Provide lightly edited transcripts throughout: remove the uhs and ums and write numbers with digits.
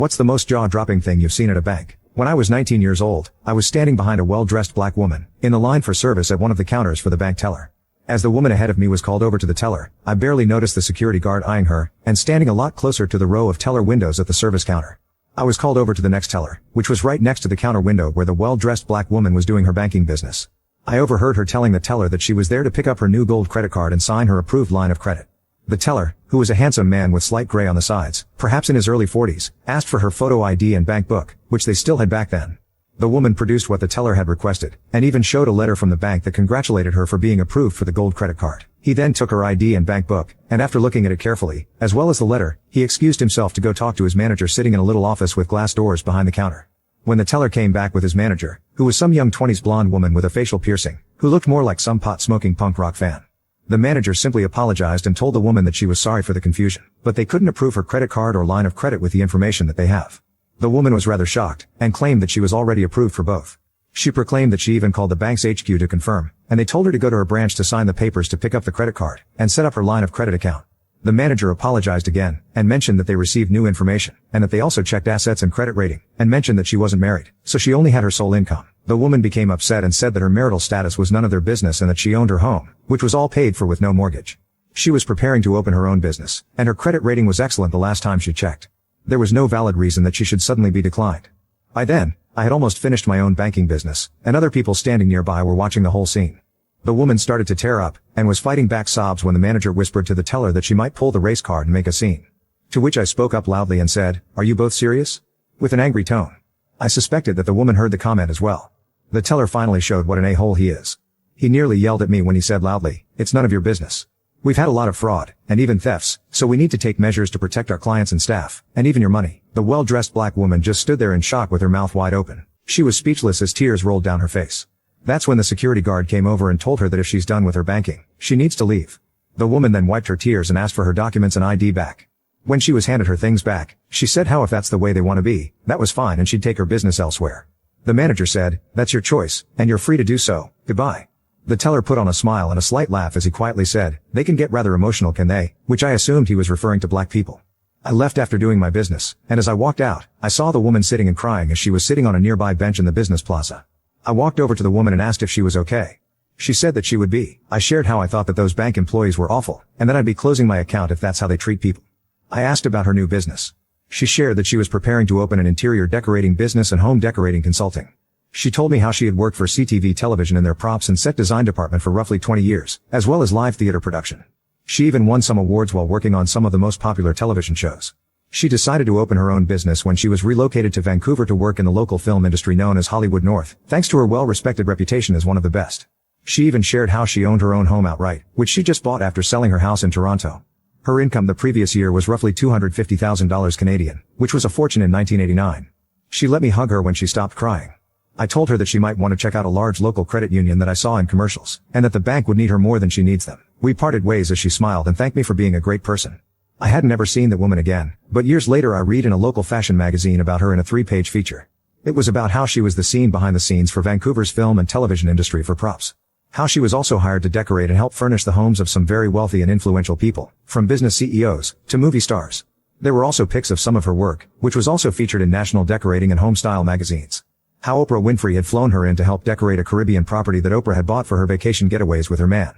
What's the most jaw-dropping thing you've seen at a bank? When I was 19 years old, I was standing behind a well-dressed black woman, in the line for service at one of the counters for the bank teller. As the woman ahead of me was called over to the teller, I barely noticed the security guard eyeing her, and standing a lot closer to the row of teller windows at the service counter. I was called over to the next teller, which was right next to the counter window where the well-dressed black woman was doing her banking business. I overheard her telling the teller that she was there to pick up her new gold credit card and sign her approved line of credit. The teller, who was a handsome man with slight gray on the sides, perhaps in his early 40s, asked for her photo ID and bank book, which they still had back then. The woman produced what the teller had requested, and even showed a letter from the bank that congratulated her for being approved for the gold credit card. He then took her ID and bank book, and after looking at it carefully, as well as the letter, he excused himself to go talk to his manager sitting in a little office with glass doors behind the counter. When the teller came back with his manager, who was some young 20s blonde woman with a facial piercing, who looked more like some pot-smoking punk rock fan. The manager simply apologized and told the woman that she was sorry for the confusion, but they couldn't approve her credit card or line of credit with the information that they have. The woman was rather shocked, and claimed that she was already approved for both. She proclaimed that she even called the bank's HQ to confirm, and they told her to go to her branch to sign the papers to pick up the credit card, and set up her line of credit account. The manager apologized again, and mentioned that they received new information, and that they also checked assets and credit rating, and mentioned that she wasn't married, so she only had her sole income. The woman became upset and said that her marital status was none of their business and that she owned her home, which was all paid for with no mortgage. She was preparing to open her own business, and her credit rating was excellent the last time she checked. There was no valid reason that she should suddenly be declined. By then, I had almost finished my own banking business, and other people standing nearby were watching the whole scene. The woman started to tear up, and was fighting back sobs when the manager whispered to the teller that she might pull the race card and make a scene. To which I spoke up loudly and said, "Are you both serious?" with an angry tone. I suspected that the woman heard the comment as well. The teller finally showed what an a-hole he is. He nearly yelled at me when he said loudly, "It's none of your business. We've had a lot of fraud, and even thefts, so we need to take measures to protect our clients and staff, and even your money." The well-dressed black woman just stood there in shock with her mouth wide open. She was speechless as tears rolled down her face. That's when the security guard came over and told her that if she's done with her banking, she needs to leave. The woman then wiped her tears and asked for her documents and ID back. When she was handed her things back, she said how if that's the way they want to be, that was fine and she'd take her business elsewhere. The manager said, "That's your choice, and you're free to do so, goodbye." The teller put on a smile and a slight laugh as he quietly said, "They can get rather emotional, can they?" which I assumed he was referring to black people. I left after doing my business, and as I walked out, I saw the woman sitting and crying as she was sitting on a nearby bench in the business plaza. I walked over to the woman and asked if she was okay. She said that she would be. I shared how I thought that those bank employees were awful, and that I'd be closing my account if that's how they treat people. I asked about her new business. She shared that she was preparing to open an interior decorating business and home decorating consulting. She told me how she had worked for CTV television in their props and set design department for roughly 20 years, as well as live theater production. She even won some awards while working on some of the most popular television shows. She decided to open her own business when she was relocated to Vancouver to work in the local film industry known as Hollywood North, thanks to her well-respected reputation as one of the best. She even shared how she owned her own home outright, which she just bought after selling her house in Toronto. Her income the previous year was roughly $250,000 Canadian, which was a fortune in 1989. She let me hug her when she stopped crying. I told her that she might want to check out a large local credit union that I saw in commercials, and that the bank would need her more than she needs them. We parted ways as she smiled and thanked me for being a great person. I hadn't ever seen that woman again, but years later I read in a local fashion magazine about her in a 3-page feature. It was about how she was the scene behind the scenes for Vancouver's film and television industry for props. How she was also hired to decorate and help furnish the homes of some very wealthy and influential people, from business CEOs to movie stars. There were also pics of some of her work, which was also featured in national decorating and home style magazines. How Oprah Winfrey had flown her in to help decorate a Caribbean property that Oprah had bought for her vacation getaways with her man.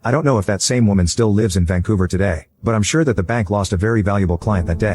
I don't know if that same woman still lives in Vancouver today, but I'm sure that the bank lost a very valuable client that day.